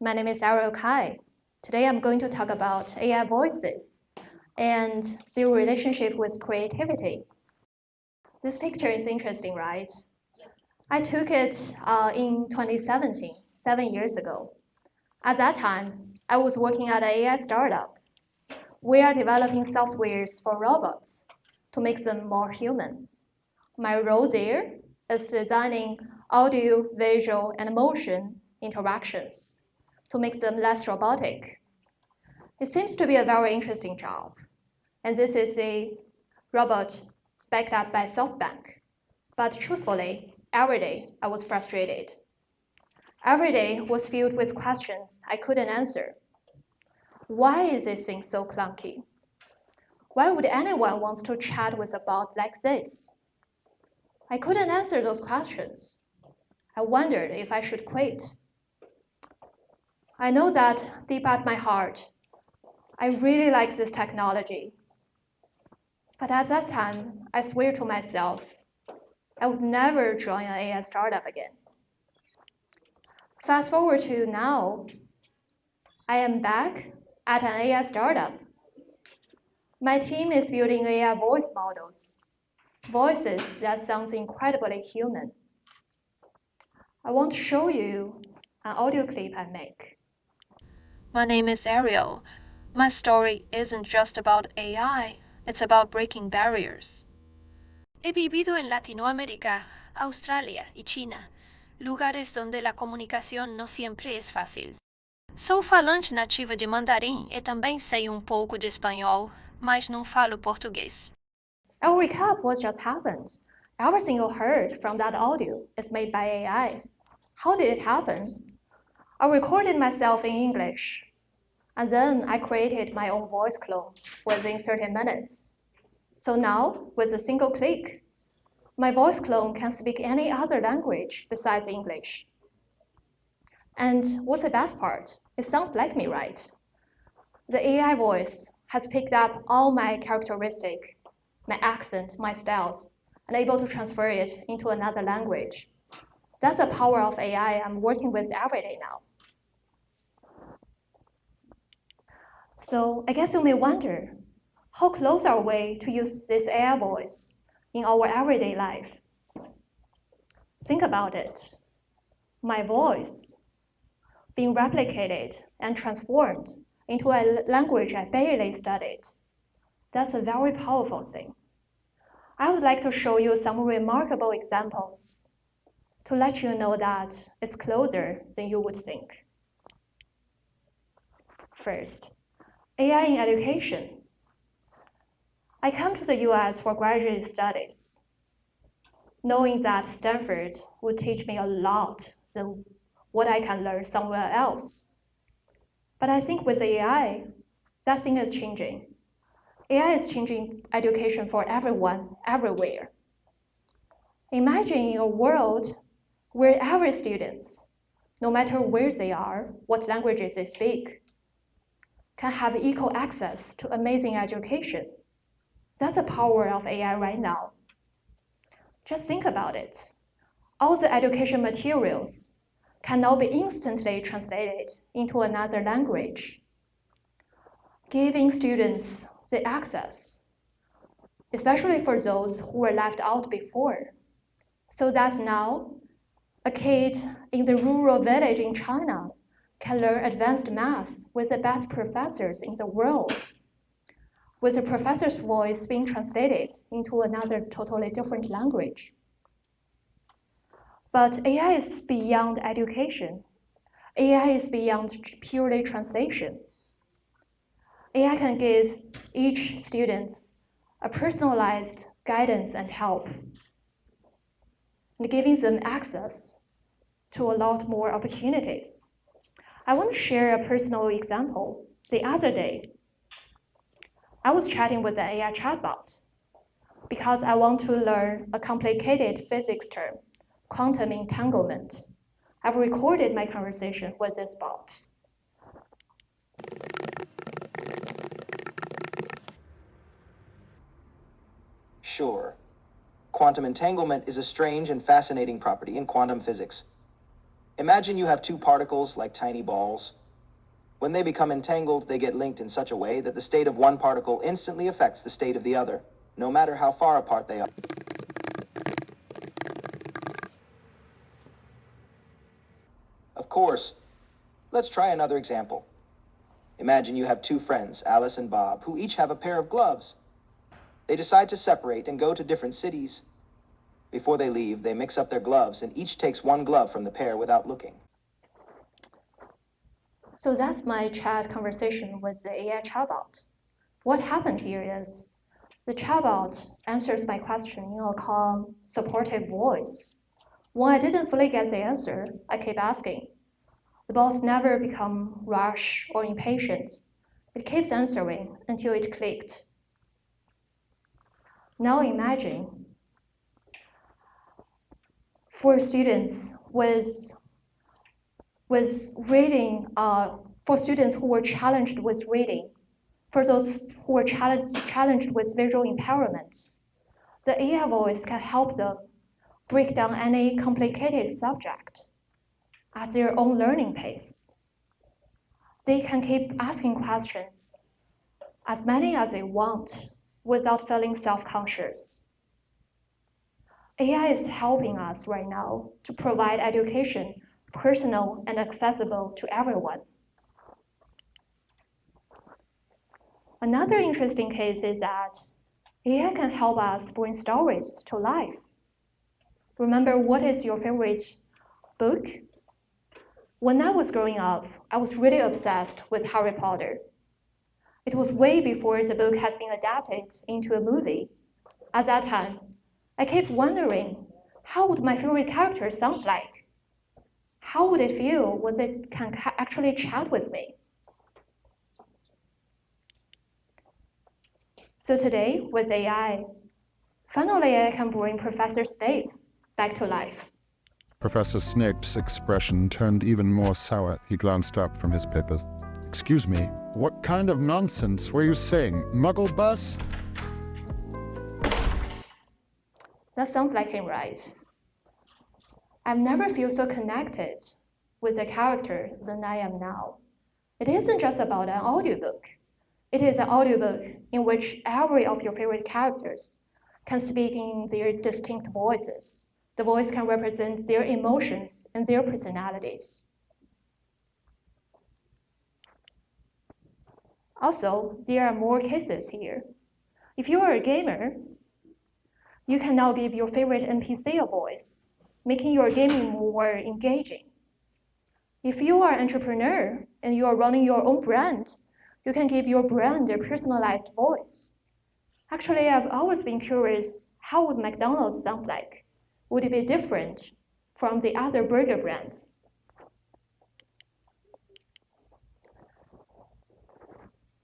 My name is Ariel Cai. Today I'm going to talk about AI voices and their relationship with creativity. This picture is interesting, right? Yes. I took it in 2017, 7 years ago. At that time, I was working at an AI startup. We are developing softwares for robots to make them more human. My role there is designing audio, visual, and motion interactions to make them less robotic. It seems to be a very interesting job. And this is a robot backed up by SoftBank. But truthfully, every day I was frustrated. Every day was filled with questions I couldn't answer. Why is this thing so clunky? Why would anyone want to chat with a bot like this? I couldn't answer those questions. I wondered if I should quit. I know that deep at my heart, I really like this technology. But at that time, I swear to myself, I would never join an AI startup again. Fast forward to now, I am back at an AI startup. My team is building AI voice models, voices that sound incredibly human. I want to show you an audio clip I make. My name is Ariel. My story isn't just about AI, it's about breaking barriers. He vivido en Latinoamérica, Australia y China, lugares donde la comunicação não sempre é fácil. Sou falante nativa de mandarim e também sei pouco de espanhol, mas não falo português. I'll recap what just happened. Everything you heard from that audio is made by AI. How did it happen? I recorded myself in English, and then I created my own voice clone within 30 minutes. So now, with a single click, my voice clone can speak any other language besides English. And what's the best part? It sounds like me, right? The AI voice has picked up all my characteristics, my accent, my styles, and able to transfer it into another language. That's the power of AI I'm working with every day now. So I guess you may wonder, how close are we to use this AI voice in our everyday life? Think about it. My voice being replicated and transformed into a language I barely studied. That's a very powerful thing. I would like to show you some remarkable examples to let you know that it's closer than you would think. First, AI in education. I came to the US for graduate studies, knowing that Stanford would teach me a lot than what I can learn somewhere else. But I think with AI, that thing is changing. AI is changing education for everyone, everywhere. Imagine a world where every student, no matter where they are, what languages they speak, can have equal access to amazing education. That's the power of AI right now. Just think about it. All the education materials can now be instantly translated into another language, giving students the access, especially for those who were left out before, so that now a kid in the rural village in China can learn advanced math with the best professors in the world, with the professor's voice being translated into another totally different language. But AI is beyond education. AI is beyond purely translation. AI can give each student a personalized guidance and help, and giving them access to a lot more opportunities. I want to share a personal example. The other day, I was chatting with an AI chatbot because I want to learn a complicated physics term, quantum entanglement. I've recorded my conversation with this bot. Sure. Quantum entanglement is a strange and fascinating property in quantum physics. Imagine you have two particles like tiny balls. When they become entangled, they get linked in such a way that the state of one particle instantly affects the state of the other, no matter how far apart they are. Of course, let's try another example. Imagine you have two friends, Alice and Bob, who each have a pair of gloves. They decide to separate and go to different cities. Before they leave, they mix up their gloves and each takes one glove from the pair without looking. So that's my chat conversation with the AI chatbot. What happened here is the chatbot answers my question in a calm, supportive voice. When I didn't fully get the answer, I kept asking. The bot never become rash or impatient. It keeps answering until it clicked. Now imagine for students with reading, for students who were challenged with reading, for those who were challenged with visual impairment, the AI voice can help them break down any complicated subject at their own learning pace. They can keep asking questions, as many as they want, without feeling self-conscious. AI is helping us right now to provide education personal and accessible to everyone. Another interesting case is that AI can help us bring stories to life. Remember, what is your favorite book? When I was growing up, I was really obsessed with Harry Potter. It was way before the book has been adapted into a movie. At that time, I kept wondering, how would my favorite character sound like? How would it feel when they can actually chat with me? So today, with AI, finally I can bring Professor Snape back to life. Professor Snape's expression turned even more sour. He glanced up from his papers. Excuse me, what kind of nonsense were you saying? Muggle bus? That sounds like him, right? I've never felt so connected with a character than I am now. It isn't just about an audiobook. It is an audiobook in which every of your favorite characters can speak in their distinct voices. The voice can represent their emotions and their personalities. Also, there are more cases here. If you are a gamer, you can now give your favorite NPC a voice, making your gaming more engaging. If you are an entrepreneur and you are running your own brand, you can give your brand a personalized voice. Actually, I've always been curious, how would McDonald's sound like? Would it be different from the other burger brands?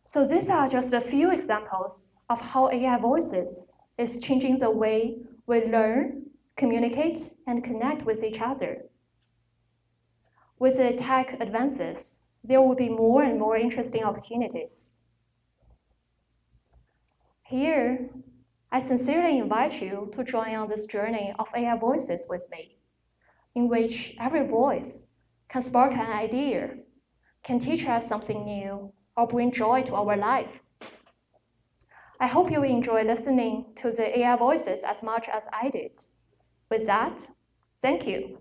So these are just a few examples of how AI voices is changing the way we learn, communicate, and connect with each other. With the tech advances, there will be more and more interesting opportunities. Here, I sincerely invite you to join on this journey of AI voices with me, in which every voice can spark an idea, can teach us something new, or bring joy to our life. I hope you enjoy listening to the AI voices as much as I did. With that, thank you.